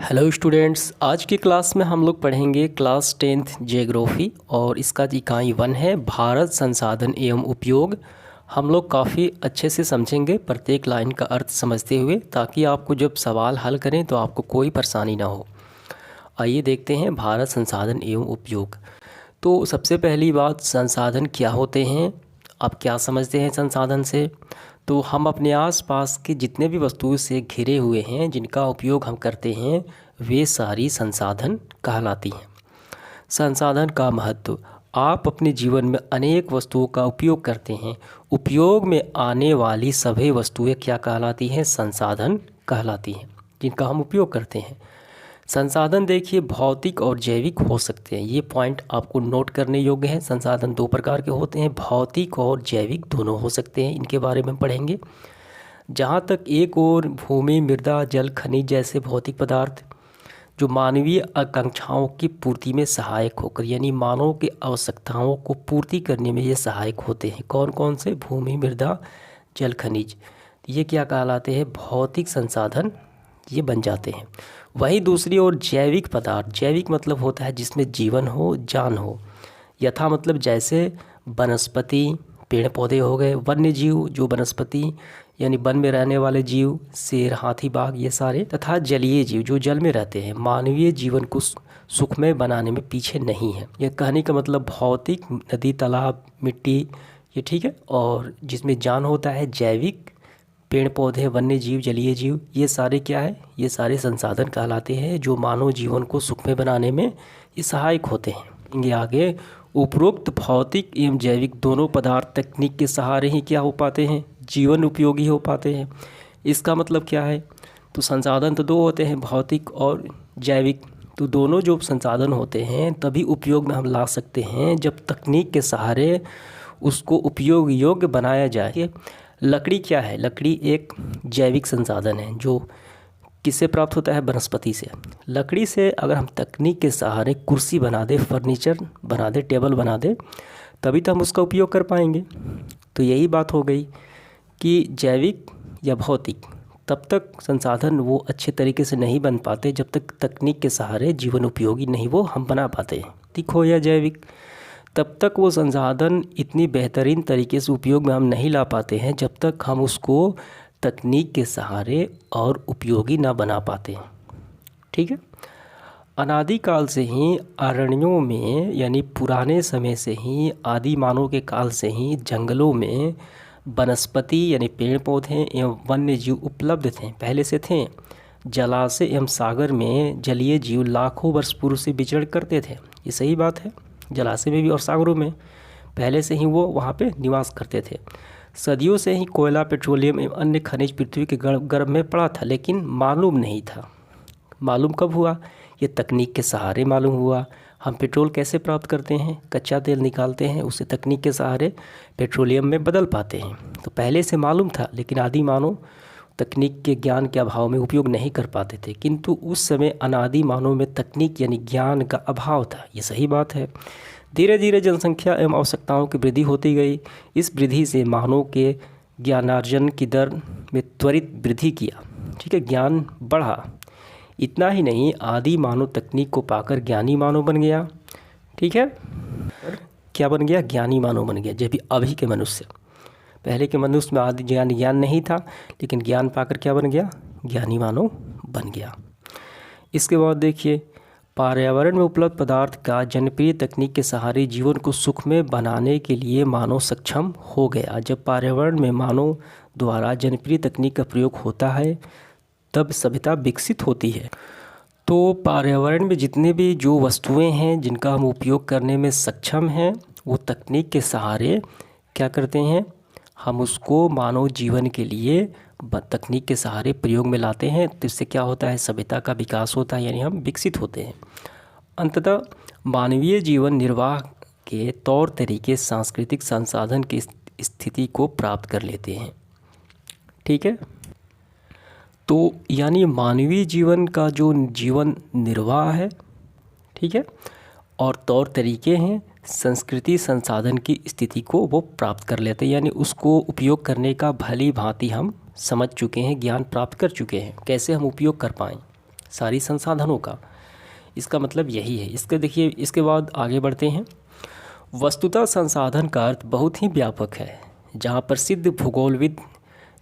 Hello students, आज की class में हम लोग पढ़ेंगे क्लास 10th जियोग्राफी और इसका इकाई 1 है भारत संसाधन एवं उपयोग। हम लोग काफ़ी अच्छे से समझेंगे प्रत्येक लाइन का अर्थ समझते हुए, ताकि आपको जब सवाल हल करें तो आपको कोई परेशानी ना हो। आइए देखते हैं भारत संसाधन एवं उपयोग। तो सबसे पहली बात, संसाधन क्या होते हैं, आप क्या समझते हैं संसाधन से? तो हम अपने आसपास के जितने भी वस्तुओं से घिरे हुए हैं, जिनका उपयोग हम करते हैं, वे सारी संसाधन कहलाती हैं। संसाधन का महत्व, आप अपने जीवन में अनेक वस्तुओं का उपयोग करते हैं। उपयोग में आने वाली सभी वस्तुएं क्या कहलाती हैं? संसाधन कहलाती हैं, जिनका हम उपयोग करते हैं। संसाधन देखिए भौतिक और जैविक हो सकते हैं, ये पॉइंट आपको नोट करने योग्य है। संसाधन दो प्रकार के होते हैं, भौतिक और जैविक दोनों हो सकते हैं, इनके बारे में पढ़ेंगे। जहाँ तक एक और भूमि, मृदा, जल, खनिज जैसे भौतिक पदार्थ जो मानवीय आकांक्षाओं की पूर्ति में सहायक होकर, यानी मानव की आवश्यकताओं को पूर्ति करने में ये सहायक होते हैं। कौन कौन से? भूमि, मृदा, जल, खनिज, ये क्या कहलाते हैं? भौतिक संसाधन ये बन जाते हैं। वहीं दूसरी ओर जैविक पदार्थ, जैविक मतलब होता है जिसमें जीवन हो, जान हो। यथा मतलब जैसे वनस्पति, पेड़ पौधे हो गए, वन्य जीव जो वनस्पति यानी वन में रहने वाले जीव, शेर, हाथी, बाघ, ये सारे, तथा जलीय जीव जो जल में रहते हैं, मानवीय जीवन को सुखमय बनाने में पीछे नहीं है। यह कहने का मतलब भौतिक, नदी, तालाब, मिट्टी, ये ठीक है। और जिसमें जान होता है जैविक, पेड़ पौधे, वन्य जीव, जलीय जीव, ये सारे क्या है? ये सारे संसाधन कहलाते हैं जो मानव जीवन को सुखमय बनाने में ये सहायक होते हैं। ये आगे, उपरोक्त भौतिक एवं जैविक दोनों पदार्थ तकनीक के सहारे ही क्या हो पाते हैं? जीवन उपयोगी हो पाते हैं। इसका मतलब क्या है? तो संसाधन तो दो होते हैं, भौतिक और जैविक। तो दोनों जो संसाधन होते हैं तभी उपयोग में हम ला सकते हैं जब तकनीक के सहारे उसको उपयोग योग्य बनाया जाए। लकड़ी क्या है? लकड़ी एक जैविक संसाधन है जो किससे प्राप्त होता है? वनस्पति से। लकड़ी से अगर हम तकनीक के सहारे कुर्सी बना दे, फर्नीचर बना दे, टेबल बना दे, तभी तो हम उसका उपयोग कर पाएंगे। तो यही बात हो गई कि जैविक या भौतिक, तब तक संसाधन वो अच्छे तरीके से नहीं बन पाते जब तक तकनीक के सहारे जीवन उपयोगी नहीं वो हम बना पाते हैं। भौतिक हो या जैविक, तब तक वो संसाधन इतनी बेहतरीन तरीके से उपयोग में हम नहीं ला पाते हैं जब तक हम उसको तकनीक के सहारे और उपयोगी ना बना पाते हैं। ठीक है। अनादिकाल से ही अरण्यों में, यानी पुराने समय से ही, आदि मानव के काल से ही जंगलों में वनस्पति यानी पेड़ पौधे एवं वन्य जीव उपलब्ध थे, पहले से थे। जलाशय एवं सागर में जलीय जीव लाखों वर्ष पूर्व से विचरण करते थे, ये सही बात है। जलाशय में भी और सागरों में पहले से ही वो वहाँ पे निवास करते थे। सदियों से ही कोयला, पेट्रोलियम एवं अन्य खनिज पृथ्वी के गर्भ में पड़ा था, लेकिन मालूम नहीं था। मालूम कब हुआ? ये तकनीक के सहारे मालूम हुआ। हम पेट्रोल कैसे प्राप्त करते हैं? कच्चा तेल निकालते हैं, उसे तकनीक के सहारे पेट्रोलियम में बदल पाते हैं। तो पहले से मालूम था, लेकिन आदि मानव तकनीक के ज्ञान के अभाव में उपयोग नहीं कर पाते थे। किंतु उस समय अनादि मानव में तकनीक यानी ज्ञान का अभाव था, ये सही बात है। धीरे धीरे जनसंख्या एवं आवश्यकताओं की वृद्धि होती गई। इस वृद्धि से मानव के ज्ञानार्जन की दर में त्वरित वृद्धि किया। ठीक है, ज्ञान बढ़ा। इतना ही नहीं, आदि मानव तकनीक को पाकर ज्ञानी मानव बन गया। ठीक है, क्या बन गया? ज्ञानी मानव बन गया। जब अभी के मनुष्य, पहले के मनुष्य में आदि ज्ञान नहीं था, लेकिन ज्ञान पाकर क्या बन गया? ज्ञानी मानव बन गया। इसके बाद देखिए, पर्यावरण में उपलब्ध पदार्थ का जनप्रिय तकनीक के सहारे जीवन को सुखमय बनाने के लिए मानव सक्षम हो गया। जब पर्यावरण में मानव द्वारा जनप्रिय तकनीक का प्रयोग होता है तब सभ्यता विकसित होती है। तो पर्यावरण में जितने भी जो वस्तुएं हैं जिनका हम उपयोग करने में सक्षम हैं, वो तकनीक के सहारे क्या करते हैं? हम उसको मानव जीवन के लिए तकनीक के सहारे प्रयोग में लाते हैं। तो इससे क्या होता है? सभ्यता का विकास होता है, यानी हम विकसित होते हैं। अंततः मानवीय जीवन निर्वाह के तौर तरीके सांस्कृतिक संसाधन की स्थिति को प्राप्त कर लेते हैं। ठीक है, तो यानी मानवीय जीवन का जो जीवन निर्वाह है, ठीक है, और तौर तरीके हैं, संस्कृति संसाधन की स्थिति को वो प्राप्त कर लेते हैं, यानी उसको उपयोग करने का भली भांति हम समझ चुके हैं, ज्ञान प्राप्त कर चुके हैं, कैसे हम उपयोग कर पाएँ सारी संसाधनों का। इसका मतलब यही है। इसके देखिए, इसके बाद आगे बढ़ते हैं। वस्तुतः संसाधन का अर्थ बहुत ही व्यापक है, जहाँ प्रसिद्ध भूगोलविद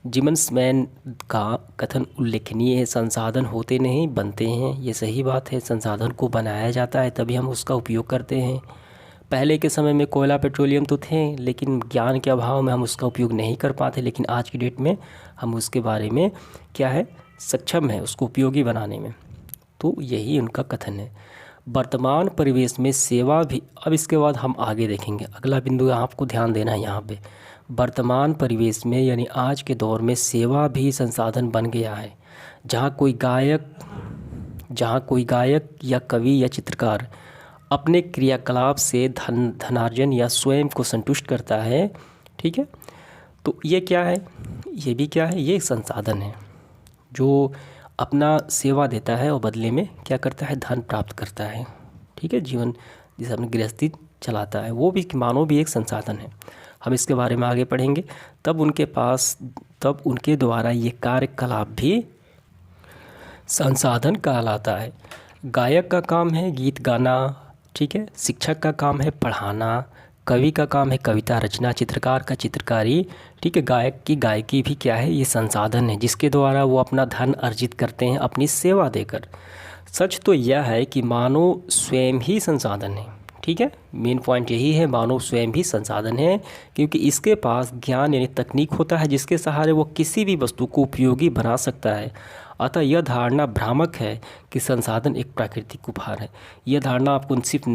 जिम्समैन का कथन उल्लेखनीय है। संसाधन होते नहीं, बनते हैं। ये सही बात है। संसाधन को बनाया जाता है तभी हम उसका उपयोग करते हैं। पहले के समय में कोयला पेट्रोलियम तो थे, लेकिन ज्ञान के अभाव में हम उसका उपयोग नहीं कर पाते। लेकिन आज की डेट में हम उसके बारे में क्या है, सक्षम है उसको उपयोगी बनाने में। तो यही उनका कथन है। वर्तमान परिवेश में सेवा भी, अब इसके बाद हम आगे देखेंगे। अगला बिंदु आपको ध्यान देना है यहाँ पे। वर्तमान परिवेश में यानी आज के दौर में सेवा भी संसाधन बन गया है। जहाँ कोई गायक या कवि या चित्रकार अपने क्रियाकलाप से धनार्जन या स्वयं को संतुष्ट करता है, ठीक है, तो ये क्या है, ये भी क्या है, ये एक संसाधन है जो अपना सेवा देता है और बदले में क्या करता है, धन प्राप्त करता है, ठीक है। जीवन जिसे अपनी गृहस्थी चलाता है, वो भी मानव भी एक संसाधन है। हम इसके बारे में आगे पढ़ेंगे। तब उनके द्वारा ये कार्यकलाप भी संसाधन कहलाता है। गायक का काम है गीत गाना, ठीक है। शिक्षक का काम है पढ़ाना। कवि का काम है कविता रचना। चित्रकार का चित्रकारी, ठीक है। गायक की गायकी भी क्या है, ये संसाधन है जिसके द्वारा वो अपना धन अर्जित करते हैं अपनी सेवा देकर। सच तो यह है कि मानव स्वयं ही संसाधन है, ठीक है। मेन पॉइंट यही है, मानव स्वयं भी संसाधन है, क्योंकि इसके पास ज्ञान यानी तकनीक होता है जिसके सहारे वो किसी भी वस्तु को उपयोगी बना सकता है। अतः यह धारणा भ्रामक है कि संसाधन एक प्राकृतिक उपहार है। यह धारणा आपको सिर्फ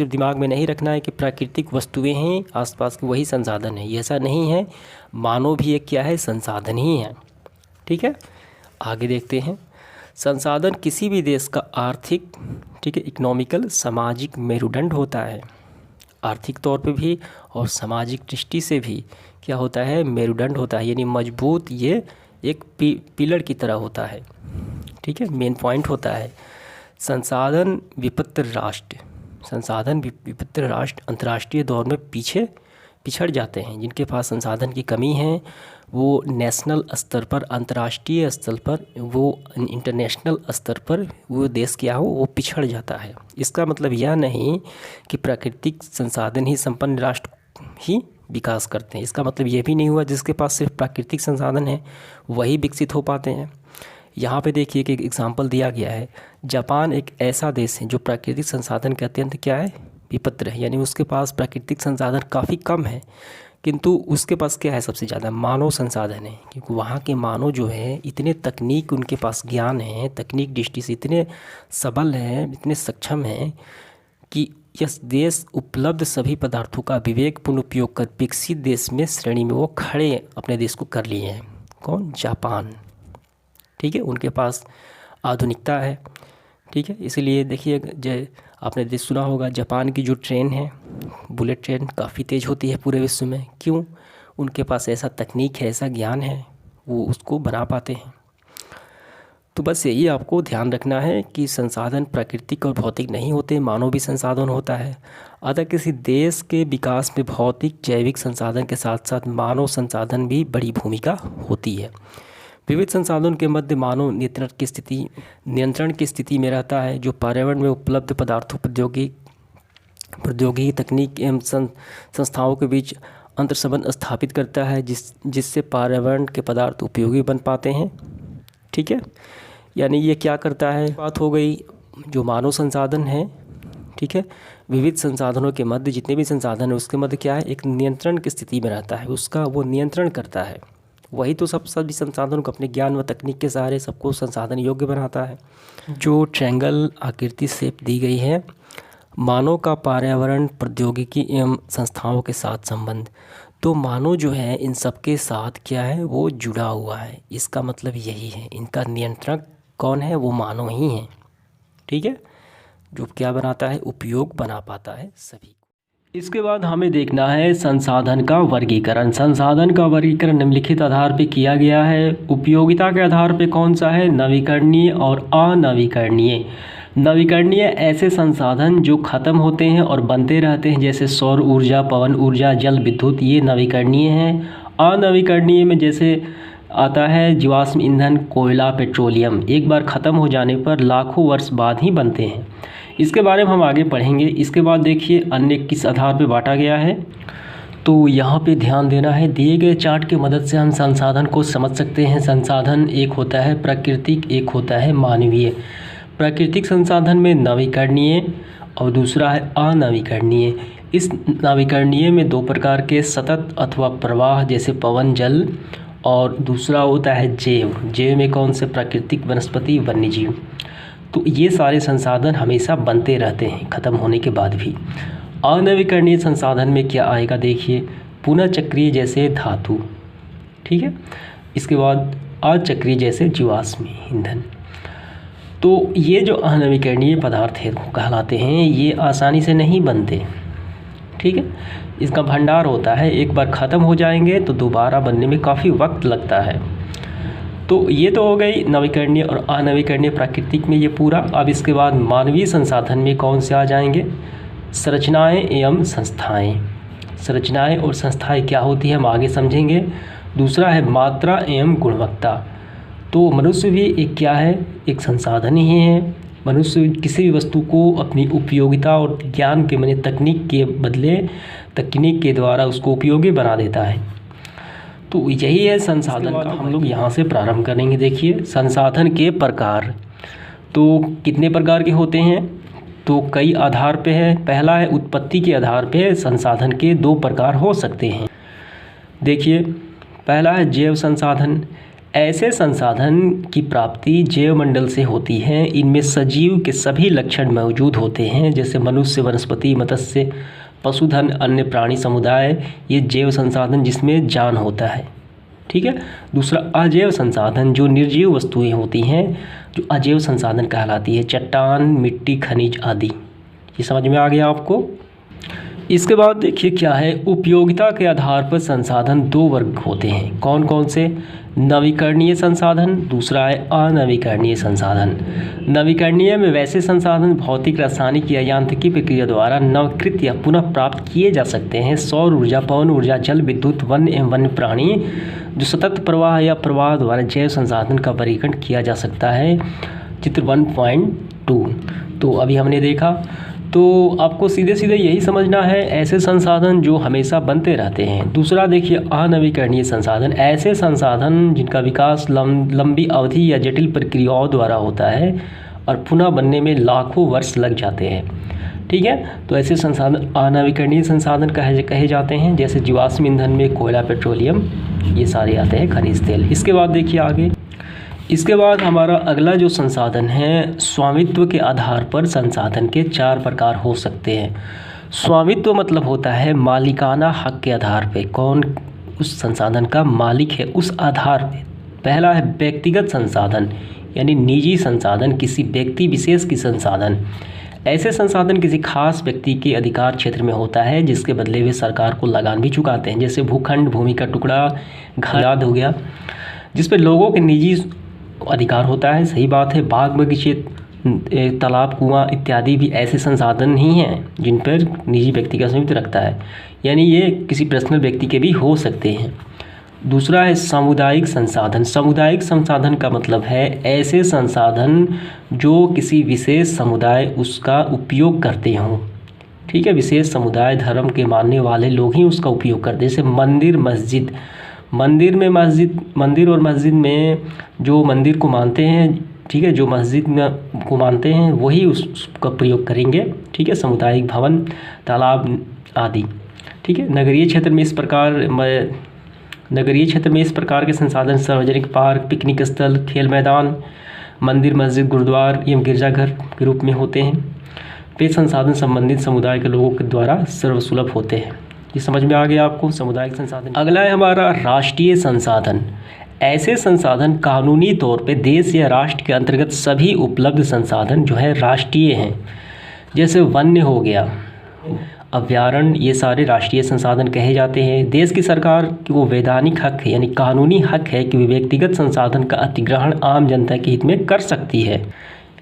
दिमाग में नहीं रखना है कि प्राकृतिक वस्तुएं हैं आसपास की, वही संसाधन है। ऐसा नहीं है, मानव भी एक क्या है, संसाधन ही है, ठीक है। आगे देखते हैं। संसाधन किसी भी देश का आर्थिक, ठीक है, इकोनॉमिकल, सामाजिक मेरुदंड होता है। आर्थिक तौर पे भी और सामाजिक दृष्टि से भी क्या होता है, मेरुदंड होता है, यानी मजबूत, ये एक पिलर की तरह होता है, ठीक है, मेन पॉइंट होता है। संसाधन विपत्र राष्ट्र अंतर्राष्ट्रीय दौर में पिछड़ जाते हैं। जिनके पास संसाधन की कमी है वो नेशनल स्तर पर, अंतर्राष्ट्रीय स्तर पर, वो इंटरनेशनल स्तर पर वो देश क्या हो, वो पिछड़ जाता है। इसका मतलब यह नहीं कि प्राकृतिक संसाधन ही संपन्न राष्ट्र ही विकास करते हैं। इसका मतलब ये भी नहीं हुआ जिसके पास सिर्फ प्राकृतिक संसाधन है वही विकसित हो पाते हैं। यहाँ पे देखिए कि एक एग्जाम्पल दिया गया है। जापान एक ऐसा देश है जो प्राकृतिक संसाधन के अत्यंत क्या है, विपत्र है, यानी उसके पास प्राकृतिक संसाधन काफ़ी कम है, किंतु उसके पास क्या है, सबसे ज़्यादा मानव संसाधन है। क्योंकि वहाँ के मानव जो है इतने तकनीक, उनके पास ज्ञान है, तकनीक दृष्टि से इतने सबल हैं, इतने सक्षम हैं कि यह देश उपलब्ध सभी पदार्थों का विवेकपूर्ण उपयोग कर विकसित देश में श्रेणी में वो खड़े अपने देश को कर लिए हैं। कौन, जापान, ठीक है। उनके पास आधुनिकता है, ठीक है। इसीलिए देखिए, आपने सुना होगा जापान की जो ट्रेन है, बुलेट ट्रेन, काफ़ी तेज़ होती है पूरे विश्व में। क्यों? उनके पास ऐसा तकनीक है, ऐसा ज्ञान है, वो उसको बना पाते हैं। तो बस यही आपको ध्यान रखना है कि संसाधन प्राकृतिक और भौतिक नहीं होते, मानव भी संसाधन होता है। अतः किसी देश के विकास में भौतिक जैविक संसाधन के साथ साथ मानव संसाधन भी बड़ी भूमिका होती है। विविध संसाधनों के मध्य मानव नियंत्रण की स्थिति में रहता है, जो पर्यावरण में उपलब्ध पदार्थों, प्रौद्योगिकी, तकनीक एवं संस्थाओं के बीच अंतर्संबंध स्थापित करता है, जिससे पर्यावरण के पदार्थ उपयोगी बन पाते हैं, ठीक है। यानी ये क्या करता है, बात हो गई जो मानव संसाधन है, ठीक है। विविध संसाधनों के मध्य जितने भी संसाधन है उसके मध्य क्या है, एक नियंत्रण की स्थिति में रहता है, उसका वो नियंत्रण करता है। वही तो सभी संसाधनों को अपने ज्ञान व तकनीक के सहारे सबको संसाधन योग्य बनाता है। जो ट्रायंगल आकृति शेप दी गई है, मानव का पर्यावरण, प्रौद्योगिकी एवं संस्थाओं के साथ संबंध, तो मानव जो है इन सब के साथ क्या है, वो जुड़ा हुआ है। इसका मतलब यही है, इनका नियंत्रक कौन है, वो मानव ही है, ठीक है, जो क्या बनाता है, उपयोग बना पाता है सभी। इसके बाद हमें देखना है संसाधन का वर्गीकरण। संसाधन का वर्गीकरण निम्नलिखित आधार पे किया गया है। उपयोगिता के आधार पे कौन सा है, नवीकरणीय और अनवीकरणीय। नवीकरणीय ऐसे संसाधन जो खत्म होते हैं और बनते रहते हैं, जैसे सौर ऊर्जा, पवन ऊर्जा, जल विद्युत, ये नवीकरणीय हैं। अनवीकरणीय में जैसे आता है जीवाश्म ईंधन, कोयला, पेट्रोलियम एक बार ख़त्म हो जाने पर लाखों वर्ष बाद ही बनते हैं। इसके बारे में हम आगे पढ़ेंगे। इसके बाद देखिए अन्य किस आधार पर बांटा गया है, तो यहाँ पे ध्यान देना है। दिए गए चार्ट की मदद से हम संसाधन को समझ सकते हैं। संसाधन एक होता है प्राकृतिक, एक होता है मानवीय। प्राकृतिक संसाधन में नवीकरणीय और दूसरा है अनवीकरणीय। इस नवीकरणीय में दो प्रकार के सतत अथवा प्रवाह जैसे पवन, जल, और दूसरा होता है जैव। जैव में कौन से? प्राकृतिक, वनस्पति, वन्यजीव। तो ये सारे संसाधन हमेशा बनते रहते हैं ख़त्म होने के बाद भी। अनवीकरणीय संसाधन में क्या आएगा देखिए, पुनः चक्रीय जैसे धातु, ठीक है। इसके बाद अचक्रीय जैसे जीवाश्म ईंधन। तो ये जो अनवीकरणीय पदार्थ है कहलाते हैं, ये आसानी से नहीं बनते, ठीक है। इसका भंडार होता है, एक बार ख़त्म हो जाएंगे तो दोबारा बनने में काफ़ी वक्त लगता है। तो ये तो हो गई नवीकरणीय और अनवीकरणीय प्राकृतिक में ये पूरा। अब इसके बाद मानवीय संसाधन में कौन से आ जाएंगे? संरचनाएं एवं संस्थाएं। संरचनाएं और संस्थाएं क्या होती है हम आगे समझेंगे। दूसरा है मात्रा एवं गुणवत्ता। तो मनुष्य भी एक क्या है? एक संसाधन ही है। मनुष्य किसी भी वस्तु को अपनी उपयोगिता और ज्ञान के माने तकनीक के बदले तकनीक के द्वारा उसको उपयोगी बना देता है। तो यही है संसाधन का। हम लोग यहाँ से प्रारंभ करेंगे। देखिए संसाधन के प्रकार तो कितने प्रकार के होते हैं? तो कई आधार पे है। पहला है उत्पत्ति के आधार पे संसाधन के दो प्रकार हो सकते हैं। देखिए पहला है जैव संसाधन। ऐसे संसाधन की प्राप्ति जैव मंडल से होती है। इनमें सजीव के सभी लक्षण मौजूद होते हैं, जैसे मनुष्य, वनस्पति, मत्स्य, पशुधन, अन्य प्राणी समुदाय। ये जैव संसाधन जिसमें जान होता है, ठीक है। दूसरा अजैव संसाधन, जो निर्जीव वस्तुएं होती हैं, जो अजैव संसाधन कहलाती है। चट्टान, मिट्टी, खनिज आदि। ये समझ में आ गया आपको। इसके बाद देखिए क्या है, उपयोगिता के आधार पर संसाधन दो वर्ग होते हैं। कौन कौन से? नवीकरणीय संसाधन, दूसरा है अनवीकरणीय संसाधन। नवीकरणीय में वैसे संसाधन भौतिक, रासायनिक या यांत्रिकी प्रक्रिया द्वारा नवीकृत या पुनः प्राप्त किए जा सकते हैं। सौर ऊर्जा, पवन ऊर्जा, जल विद्युत, वन्य एवं वन्य प्राणी, जो सतत प्रवाह या प्रवाह द्वारा जैव संसाधन का वर्गीकरण किया जा सकता है। चित्र 1.2। तो अभी हमने देखा, तो आपको सीधे सीधे यही समझना है, ऐसे संसाधन जो हमेशा बनते रहते हैं। दूसरा देखिए अनवीकरणीय संसाधन, ऐसे संसाधन जिनका विकास लंबी अवधि या जटिल प्रक्रियाओं द्वारा होता है और पुनः बनने में लाखों वर्ष लग जाते हैं, ठीक है। तो ऐसे संसाधन अनवीकरणीय संसाधन कहे जाते हैं, जैसे जीवाश्म ईंधन में कोयला, पेट्रोलियम, ये सारे आते हैं, खनिज तेल। इसके बाद देखिए आगे, इसके बाद हमारा अगला जो संसाधन है, स्वामित्व के आधार पर संसाधन के चार प्रकार हो सकते हैं। स्वामित्व मतलब होता है मालिकाना हक के आधार पे, कौन उस संसाधन का मालिक है उस आधार पे। पहला है व्यक्तिगत संसाधन, यानी निजी संसाधन, किसी व्यक्ति विशेष की संसाधन। ऐसे संसाधन किसी खास व्यक्ति के अधिकार क्षेत्र में होता है, जिसके बदले वे सरकार को लगान भी चुकाते हैं। जैसे भूखंड, भूमि का टुकड़ा, घर याद हो गया, जिस पर लोगों के निजी अधिकार होता है। सही बात है। बाग बगीचे, तालाब, कुआं इत्यादि भी ऐसे संसाधन ही हैं जिन पर निजी व्यक्ति का स्वामित्व रखता है, यानी ये किसी पर्सनल व्यक्ति के भी हो सकते हैं। दूसरा है सामुदायिक संसाधन। सामुदायिक संसाधन का मतलब है ऐसे संसाधन जो किसी विशेष समुदाय उसका उपयोग करते हों, ठीक है। विशेष समुदाय, धर्म के मानने वाले लोग ही उसका उपयोग करते हैं। जैसे मंदिर, मस्जिद। मंदिर और मस्जिद में जो मंदिर को मानते हैं, ठीक है, जो मस्जिद को मानते हैं वही उसका प्रयोग करेंगे, ठीक है। सामुदायिक भवन, तालाब आदि, ठीक है। नगरीय क्षेत्र में इस प्रकार के संसाधन सार्वजनिक पार्क, पिकनिक स्थल, खेल मैदान, मंदिर, मस्जिद, गुरुद्वार एवं गिरजाघर के रूप में होते हैं। वे संसाधन संबंधित समुदाय के लोगों के द्वारा सर्वसुलभ होते हैं। ये समझ में आ गया आपको, सामुदायिक संसाधन। अगला है हमारा राष्ट्रीय संसाधन। ऐसे संसाधन कानूनी तौर पे देश या राष्ट्र के अंतर्गत सभी उपलब्ध संसाधन जो है राष्ट्रीय हैं। जैसे वन्य हो गया, अभयारण्य, ये सारे राष्ट्रीय संसाधन कहे जाते हैं। देश की सरकार को वैधानिक हक है, यानी कानूनी हक है कि वे व्यक्तिगत संसाधन का अतिग्रहण आम जनता के हित में कर सकती है।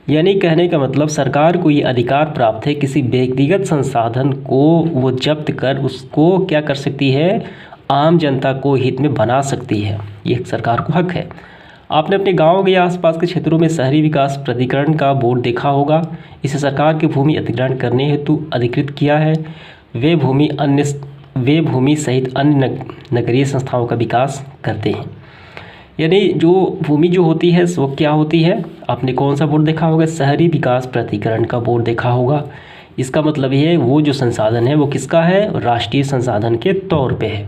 यानी कहने का मतलब सरकार को ये अधिकार प्राप्त है, किसी व्यक्तिगत संसाधन को वो जब्त कर उसको क्या कर सकती है, आम जनता को हित में बना सकती है। ये सरकार को हक है। आपने अपने गांव के आसपास के क्षेत्रों में शहरी विकास प्राधिकरण का बोर्ड देखा होगा। इसे सरकार की भूमि अधिग्रहण करने हेतु अधिकृत किया है। वे भूमि सहित अन्य नगरीय संस्थाओं का विकास करते हैं। यानी जो भूमि जो होती है वो क्या होती है, आपने कौन सा बोर्ड देखा होगा, शहरी विकास प्राधिकरण का बोर्ड देखा होगा। इसका मतलब ये है वो जो संसाधन है वो किसका है, राष्ट्रीय संसाधन के तौर पे है।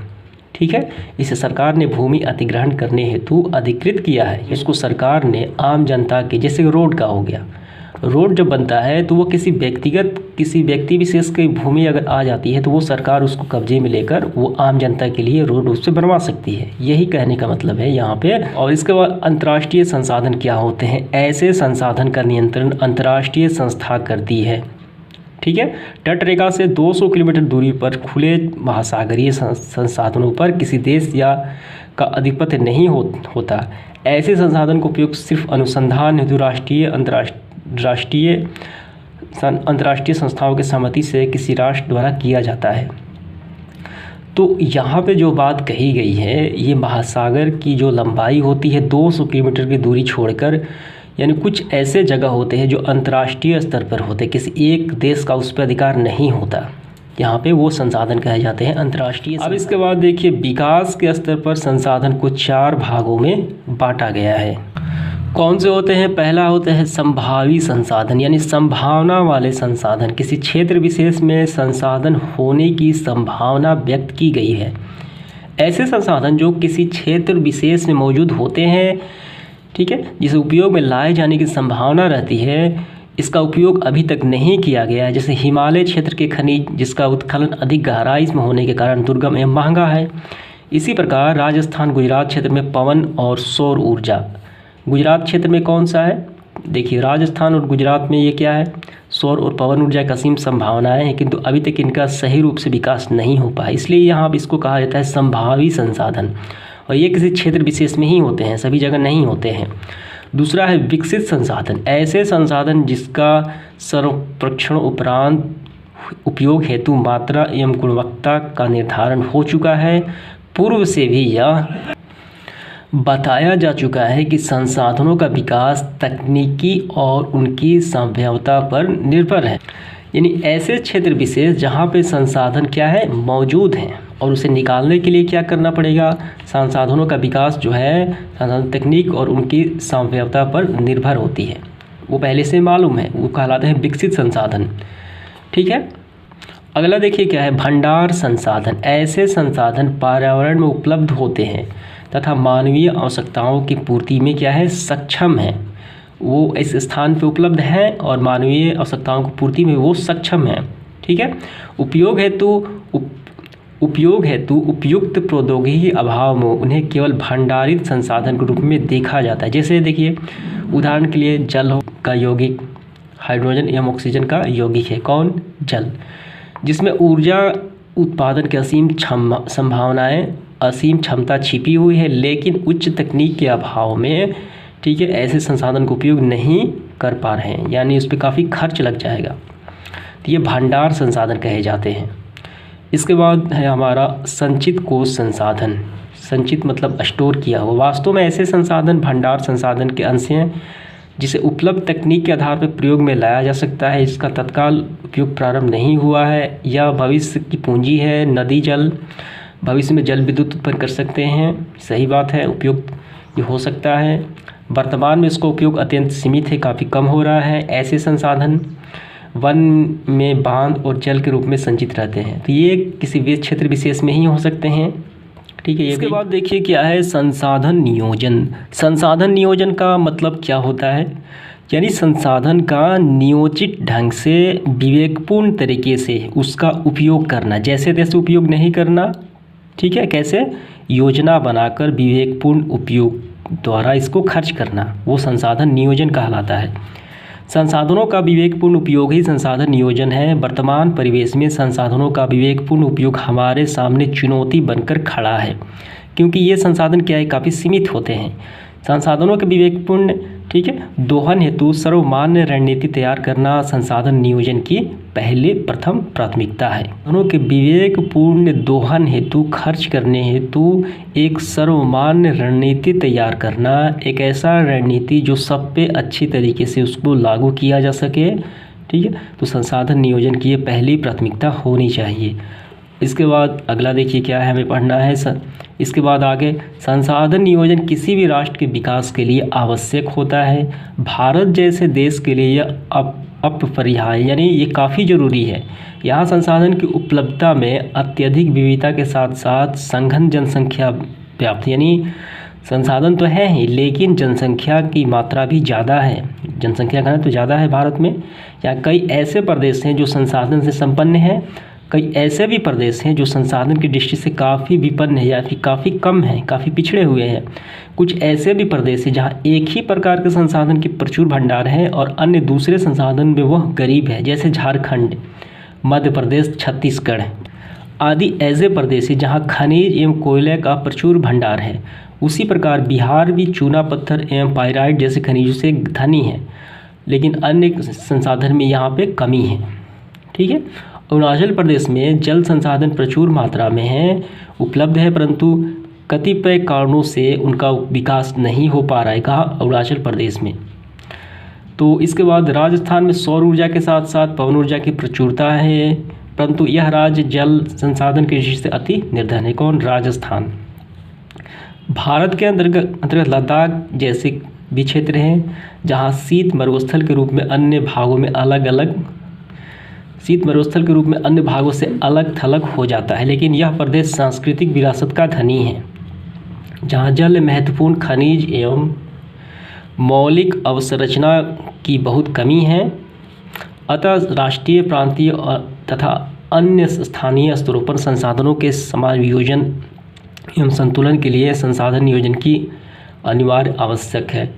ठीक है, इसे सरकार ने भूमि अधिग्रहण करने हेतु अधिकृत किया है। इसको सरकार ने आम जनता के, जैसे रोड का हो गया, रोड जब बनता है तो वो किसी व्यक्ति विशेष की भूमि अगर आ जाती है तो वो सरकार उसको कब्जे में लेकर वो आम जनता के लिए रोड उससे बनवा सकती है। यही कहने का मतलब है यहाँ पे। और इसके बाद अंतर्राष्ट्रीय संसाधन क्या होते हैं, ऐसे संसाधन का नियंत्रण अंतर्राष्ट्रीय संस्था करती है। ठीक है, तट रेखा से 200 किलोमीटर दूरी पर खुले महासागरीय संसाधनों पर किसी देश या का आधिपत्य नहीं होता। ऐसे संसाधन का उपयोग सिर्फ अनुसंधान हेतु अंतर्राष्ट्रीय संस्थाओं की सहमति से किसी राष्ट्र द्वारा किया जाता है। तो यहाँ पे जो बात कही गई है, ये महासागर की जो लंबाई होती है 200 किलोमीटर की दूरी छोड़कर, यानी कुछ ऐसे जगह होते हैं जो अंतर्राष्ट्रीय स्तर पर होते हैं, किसी एक देश का उस पर अधिकार नहीं होता, यहाँ पे वो संसाधन कहे जाते हैं अंतर्राष्ट्रीय। अब इसके बाद देखिए, विकास के स्तर पर संसाधन को 4 भागों में बांटा गया है। कौन से होते हैं, पहला होता है संभावी संसाधन, यानी संभावना वाले संसाधन। किसी क्षेत्र विशेष में संसाधन होने की संभावना व्यक्त की गई है। ऐसे संसाधन जो किसी क्षेत्र विशेष में मौजूद होते हैं, ठीक है, जिसे उपयोग में लाए जाने की संभावना रहती है, इसका उपयोग अभी तक नहीं किया गया है। जैसे हिमालय क्षेत्र के खनिज, जिसका उत्खनन अधिक गहराई में होने के कारण दुर्गम एवं महंगा है। इसी प्रकार राजस्थान गुजरात क्षेत्र में पवन और सौर ऊर्जा। गुजरात क्षेत्र में कौन सा है, देखिए राजस्थान और गुजरात में ये क्या है, सौर और पवन ऊर्जा की असीम संभावनाएं हैं, किंतु अभी तक इनका सही रूप से विकास नहीं हो पाया। इसलिए यहाँ इसको कहा जाता है संभावी संसाधन, और ये किसी क्षेत्र विशेष में ही होते हैं, सभी जगह नहीं होते हैं। दूसरा है विकसित संसाधन, ऐसे संसाधन जिसका सर्वेक्षण उपरांत उपयोग हेतु मात्रा एवं गुणवत्ता का निर्धारण हो चुका है। पूर्व से भी यह बताया जा चुका है कि संसाधनों का विकास तकनीकी और उनकी संभाव्यता पर निर्भर है। यानी ऐसे क्षेत्र विशेष जहाँ पे संसाधन क्या है, मौजूद हैं, और उसे निकालने के लिए क्या करना पड़ेगा, संसाधनों का विकास जो है संसाधन तकनीक और उनकी संभाव्यता पर निर्भर होती है। वो पहले से मालूम है, वो कहलाते हैं विकसित संसाधन। ठीक है, अगला देखिए क्या है, भंडार संसाधन। ऐसे संसाधन पर्यावरण में उपलब्ध होते हैं तथा मानवीय आवश्यकताओं की पूर्ति में क्या है, सक्षम है। वो इस स्थान पे उपलब्ध है और मानवीय आवश्यकताओं की पूर्ति में वो सक्षम है। ठीक है, उपयोग हेतु उपयुक्त प्रौद्योगिकी अभाव में उन्हें केवल भंडारित संसाधन के रूप में देखा जाता है। जैसे देखिए, उदाहरण के लिए जल का यौगिक, हाइड्रोजन एवं ऑक्सीजन का यौगिक है कौन, जल, जिसमें ऊर्जा उत्पादन की असीम क्षमता छिपी हुई है, लेकिन उच्च तकनीक के अभाव में, ठीक है, ऐसे संसाधन का उपयोग नहीं कर पा रहे हैं, यानी उस पर काफ़ी खर्च लग जाएगा। तो ये भंडार संसाधन कहे जाते हैं। इसके बाद है हमारा संचित कोष संसाधन। संचित मतलब स्टोर किया हुआ। वास्तव में ऐसे संसाधन भंडार संसाधन के अंश हैं जिसे उपलब्ध तकनीक के आधार पर प्रयोग में लाया जा सकता है। इसका तत्काल उपयोग प्रारंभ नहीं हुआ है, यह भविष्य की पूंजी है। नदी जल, भविष्य में जल विद्युत उत्पन्न कर सकते हैं, सही बात है, उपयोग ये हो सकता है। वर्तमान में इसका उपयोग अत्यंत सीमित है, काफ़ी कम हो रहा है। ऐसे संसाधन वन में बांध और जल के रूप में संचित रहते हैं, तो ये किसी क्षेत्र विशेष में ही हो सकते हैं। ठीक है, इसके बाद देखिए क्या है, संसाधन नियोजन। संसाधन नियोजन का मतलब क्या होता है, यानी संसाधन का नियोजित ढंग से विवेकपूर्ण तरीके से उसका उपयोग करना, जैसे तैसे उपयोग नहीं करना। ठीक है, कैसे, योजना बनाकर विवेकपूर्ण उपयोग द्वारा इसको खर्च करना, वो संसाधन नियोजन कहलाता है। संसाधनों का विवेकपूर्ण उपयोग ही संसाधन नियोजन है। वर्तमान परिवेश में संसाधनों का विवेकपूर्ण उपयोग हमारे सामने चुनौती बनकर खड़ा है, क्योंकि ये संसाधन क्या है, काफ़ी सीमित होते हैं। संसाधनों के विवेकपूर्ण, ठीक है। दोहन हेतु सर्वमान्य रणनीति तैयार करना संसाधन नियोजन की पहले प्रथम प्राथमिकता है। दोनों के विवेकपूर्ण दोहन हेतु खर्च करने हेतु एक सर्वमान्य रणनीति तैयार करना, एक ऐसा रणनीति जो सब पे अच्छी तरीके से उसको लागू किया जा सके, ठीक है। तो संसाधन नियोजन की ये पहली प्राथमिकता होनी चाहिए। इसके बाद अगला देखिए क्या है हमें पढ़ना है इसके बाद आगे, संसाधन नियोजन किसी भी राष्ट्र के विकास के लिए आवश्यक होता है। भारत जैसे देश के लिए यह अपरिहार्य यानी ये काफ़ी ज़रूरी है। यहाँ संसाधन की उपलब्धता में अत्यधिक विविधता के साथ साथ संघन जनसंख्या व्याप्त, यानी संसाधन तो है ही लेकिन जनसंख्या की मात्रा भी ज़्यादा है, जनसंख्या घनत्व तो ज़्यादा है भारत में। या कई ऐसे प्रदेश हैं जो संसाधन से संपन्न हैं, कई ऐसे भी प्रदेश हैं जो संसाधन की दृष्टि से काफ़ी विपन्न है या फिर काफ़ी कम हैं, काफ़ी पिछड़े हुए हैं। कुछ ऐसे भी प्रदेश हैं जहाँ एक ही प्रकार के संसाधन के प्रचुर भंडार हैं और अन्य दूसरे संसाधन में वह गरीब है, जैसे झारखंड, मध्य प्रदेश, छत्तीसगढ़ आदि ऐसे प्रदेश हैं जहाँ खनिज एवं कोयले का प्रचुर भंडार है। उसी प्रकार बिहार भी चूना पत्थर एवं पाइराइट जैसे खनिजों से धनी है, लेकिन अन्य संसाधन में यहाँ पे कमी है, ठीक है। अरुणाचल प्रदेश में जल संसाधन प्रचुर मात्रा में है, उपलब्ध है, परंतु कतिपय कारणों से उनका विकास नहीं हो पा रहा है, कहाँ, अरुणाचल प्रदेश में। तो इसके बाद राजस्थान में सौर ऊर्जा के साथ साथ पवन ऊर्जा की प्रचुरता है, परंतु यह राज्य जल संसाधन की दृष्टि से अति निर्धन है। कौन, राजस्थान। भारत के अंतर्गत लद्दाख जैसे भी क्षेत्र हैं जहाँ शीत मरुस्थल के रूप में अन्य भागों से अलग थलग हो जाता है, लेकिन यह प्रदेश सांस्कृतिक विरासत का धनी है, जहाँ जल महत्वपूर्ण खनिज एवं मौलिक अवसंरचना की बहुत कमी है। अतः राष्ट्रीय, प्रांतीय तथा अन्य स्थानीय स्तरों पर संसाधनों के समायोजन एवं संतुलन के लिए संसाधन नियोजन की अनिवार्य आवश्यक है।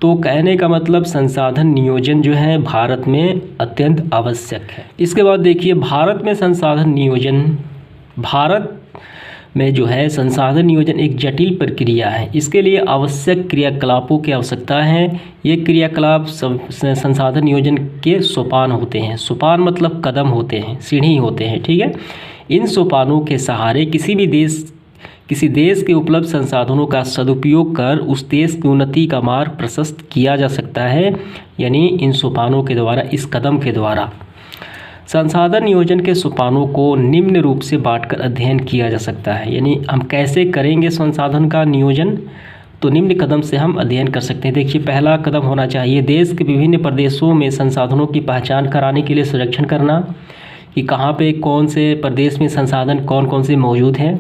तो कहने का मतलब संसाधन नियोजन जो है भारत में अत्यंत आवश्यक है। इसके बाद देखिए भारत में संसाधन नियोजन एक जटिल प्रक्रिया है। इसके लिए आवश्यक क्रियाकलापों की आवश्यकता है। ये क्रियाकलाप संसाधन नियोजन के सोपान होते हैं। सोपान मतलब कदम होते हैं, सीढ़ी होते हैं, ठीक है। इन सोपानों के सहारे किसी देश के उपलब्ध संसाधनों का सदुपयोग कर उस देश की उन्नति का मार्ग प्रशस्त किया जा सकता है, यानी इन सोपानों के द्वारा, इस कदम के द्वारा। संसाधन नियोजन के सोपानों को निम्न रूप से बांटकर अध्ययन किया जा सकता है, यानी हम कैसे करेंगे संसाधन का नियोजन, तो निम्न कदम से हम अध्ययन कर सकते हैं। देखिए पहला कदम होना चाहिए देश के विभिन्न प्रदेशों में संसाधनों की पहचान कराने के लिए सर्वेक्षण करना कि कहाँ पे कौन से प्रदेश में संसाधन कौन कौन से मौजूद हैं।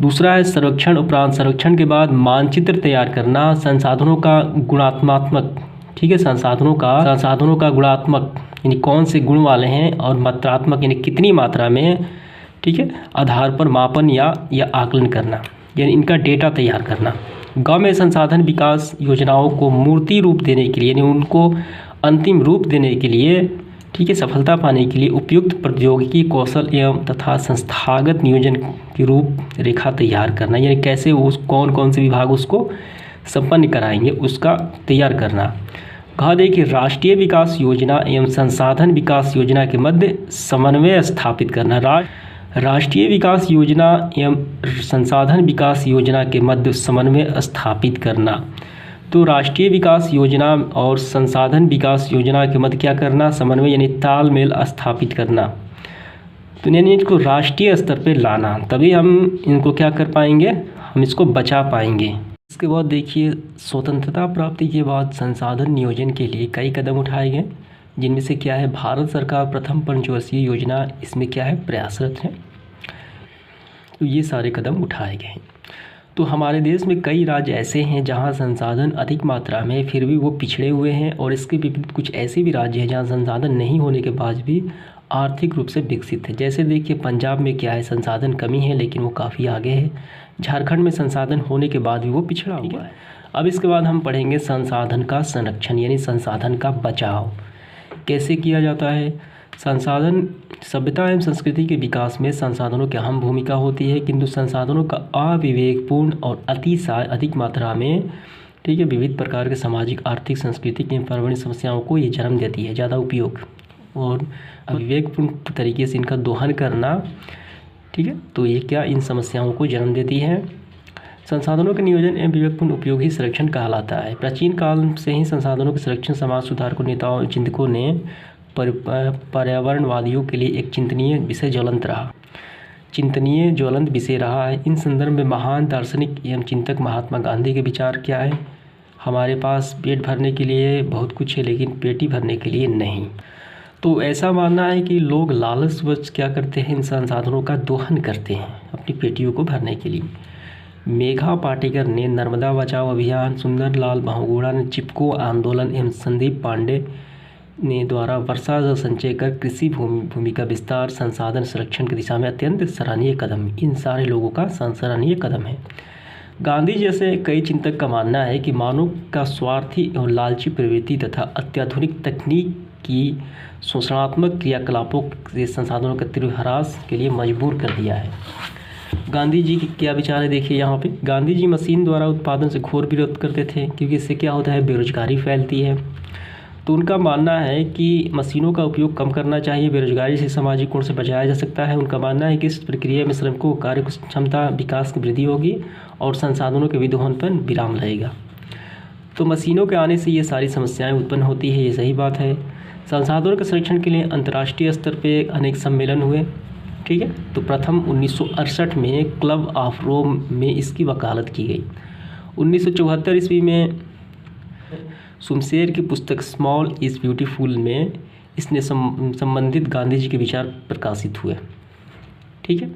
दूसरा है सर्वेक्षण उपरांत सर्वेक्षण के बाद मानचित्र तैयार करना संसाधनों का गुणात्मक, ठीक है, संसाधनों का गुणात्मक यानी कौन से गुण वाले हैं और मात्रात्मक यानी कितनी मात्रा में, ठीक है, आधार पर मापन या आकलन करना, यानी इनका डेटा तैयार करना। गांव में संसाधन विकास योजनाओं को मूर्ति रूप देने के लिए यानी उनको अंतिम रूप देने के लिए, ठीक है, सफलता पाने के लिए उपयुक्त प्रौद्योगिकी कौशल एवं तथा संस्थागत नियोजन की रूप रेखा तैयार करना, यानी कैसे कौन कौन से विभाग उसको संपन्न कराएंगे उसका तैयार करना। कहा देखिए राष्ट्रीय विकास योजना एवं संसाधन विकास योजना के मध्य समन्वय स्थापित करना। राष्ट्रीय विकास योजना एवं संसाधन विकास योजना के मध्य समन्वय स्थापित करना। तो राष्ट्रीय विकास योजना और संसाधन विकास योजना के मध्य क्या करना, समन्वय यानी तालमेल स्थापित करना। तो यानी इनको राष्ट्रीय स्तर पर लाना, तभी हम इनको क्या कर पाएंगे, हम इसको बचा पाएंगे। इसके बाद देखिए स्वतंत्रता प्राप्ति के बाद संसाधन नियोजन के लिए कई कदम उठाए गए, जिनमें से क्या है भारत सरकार प्रथम पंचवर्षीय योजना इसमें क्या है प्रयासरत है। तो ये सारे कदम उठाए गए हैं। तो हमारे देश में कई राज्य ऐसे हैं जहां संसाधन अधिक मात्रा में फिर भी वो पिछड़े हुए हैं, और इसके विपरीत कुछ ऐसे भी राज्य हैं जहां संसाधन नहीं होने के बाद भी आर्थिक रूप से विकसित है। जैसे देखिए पंजाब में क्या है संसाधन कमी है लेकिन वो काफ़ी आगे है। झारखंड में संसाधन होने के बाद भी वो पिछड़ा हुआ है। अब इसके बाद हम पढ़ेंगे संसाधन का संरक्षण यानी संसाधन का बचाव कैसे किया जाता है। संसाधन सभ्यता एवं संस्कृति के विकास में संसाधनों की अहम भूमिका होती है, किंतु संसाधनों का अविवेकपूर्ण और अतिशय अधिक मात्रा में, ठीक है, विविध प्रकार के सामाजिक, आर्थिक, सांस्कृतिक एवं पर्यावरणीय समस्याओं को ये जन्म देती है, ज़्यादा उपयोग और विवेकपूर्ण तरीके से इनका दोहन करना, ठीक है, तो ये क्या इन समस्याओं को जन्म देती है। संसाधनों के नियोजन एवं विवेकपूर्ण उपयोग ही संरक्षण कहलाता है। प्राचीन काल से ही संसाधनों के संरक्षण समाज सुधार को नेताओं चिंतकों ने पर्यावरणवादियों के लिए एक चिंतनीय ज्वलंत विषय रहा है। इन संदर्भ में महान दार्शनिक एवं चिंतक महात्मा गांधी के विचार क्या है, हमारे पास पेट भरने के लिए बहुत कुछ है लेकिन पेटी भरने के लिए नहीं। तो ऐसा मानना है कि लोग लालचवश क्या करते हैं, इन संसाधनों का दोहन करते हैं अपनी पेटियों को भरने के लिए। मेघा पाटेकर ने नर्मदा बचाओ अभियान, सुंदरलाल बहुगुणा ने चिपको आंदोलन एवं संदीप पांडे ने द्वारा वर्षा जल संचय कर कृषि भूमि का विस्तार, संसाधन संरक्षण की दिशा में अत्यंत सराहनीय कदम, इन सारे लोगों का सराहनीय कदम है। गांधी जैसे कई चिंतक का मानना है कि मानव का स्वार्थी एवं लालची प्रवृत्ति तथा अत्याधुनिक तकनीक की शोषणात्मक क्रियाकलापों से संसाधनों के तीव्र ह्रास के लिए मजबूर कर दिया है। गांधी जी के क्या विचार है, देखिए यहाँ पे गांधी जी मशीन द्वारा उत्पादन से घोर विरोध करते थे, क्योंकि इससे क्या होता है, बेरोजगारी फैलती है। तो उनका मानना है कि मशीनों का उपयोग कम करना चाहिए, बेरोजगारी से सामाजिक कोण से बचाया जा सकता है। उनका मानना है कि इस प्रक्रिया में श्रमिकों को कार्य क्षमता विकास की वृद्धि होगी और संसाधनों के विदोहन पर विराम रहेगा। तो मशीनों के आने से ये सारी समस्याएं उत्पन्न होती है, ये सही बात है। संसाधनों के संरक्षण के लिए अंतर्राष्ट्रीय स्तर पे अनेक सम्मेलन हुए, ठीक है। तो प्रथम 1968 में क्लब ऑफ रोम में इसकी वकालत की गई। 1974 ईस्वी में सुमशेर की पुस्तक स्मॉल इज़ ब्यूटीफुल में इसने संबंधित गांधी जी के विचार प्रकाशित हुए, ठीक है।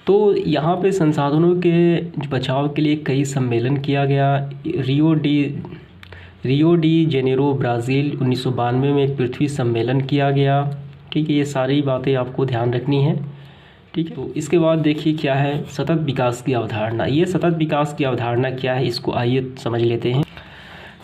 तो यहाँ पे संसाधनों के बचाव के लिए कई सम्मेलन किया गया। रियो डी जेनेरो ब्राज़ील 1992 में एक पृथ्वी सम्मेलन किया गया, ठीक है। ये सारी बातें आपको ध्यान रखनी है, ठीक है। तो इसके बाद देखिए क्या है सतत विकास की अवधारणा। ये सतत विकास की अवधारणा क्या है, इसको आइए समझ लेते हैं।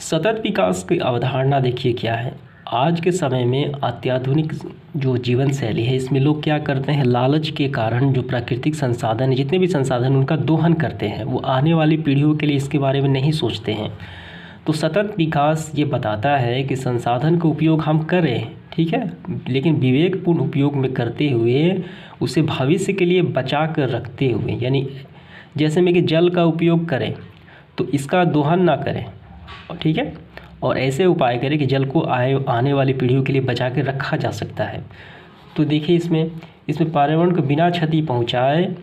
सतत विकास की अवधारणा देखिए क्या है। आज के समय में अत्याधुनिक जो जीवन शैली है, इसमें लोग क्या करते हैं, लालच के कारण जो प्राकृतिक संसाधन है, जितने भी संसाधन उनका दोहन करते हैं, वो आने वाली पीढ़ियों के लिए इसके बारे में नहीं सोचते हैं। तो सतत विकास ये बताता है कि संसाधन का उपयोग हम करें, ठीक है, लेकिन विवेकपूर्ण उपयोग में करते हुए उसे भविष्य के लिए बचा कर रखते हुए, यानी जैसे में कि जल का उपयोग करें तो इसका दोहन ना करें, ठीक है, और ऐसे उपाय करें कि जल को आने वाली पीढ़ियों के लिए बचा के रखा जा सकता है। तो देखिए इसमें पर्यावरण को बिना क्षति पहुंचाए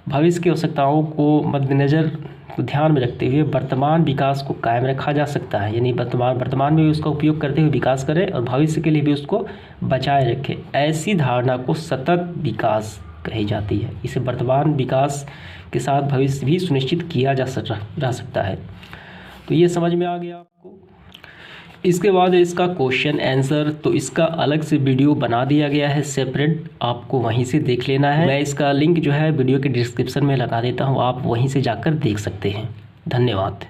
भविष्य की आवश्यकताओं को मद्देनज़र को ध्यान में रखते हुए वर्तमान विकास को कायम रखा जा सकता है, यानी वर्तमान में भी उसका उपयोग करते हुए विकास करें और भविष्य के लिए भी उसको बचाए रखें। ऐसी धारणा को सतत विकास कही जाती है। इसे वर्तमान विकास के साथ भविष्य भी सुनिश्चित किया जा सकता है। तो ये समझ में आ गया आपको। इसके बाद इसका क्वेश्चन आंसर, तो इसका अलग से वीडियो बना दिया गया है सेपरेट, आपको वहीं से देख लेना है। मैं इसका लिंक जो है वीडियो के डिस्क्रिप्शन में लगा देता हूँ, आप वहीं से जाकर देख सकते हैं। धन्यवाद।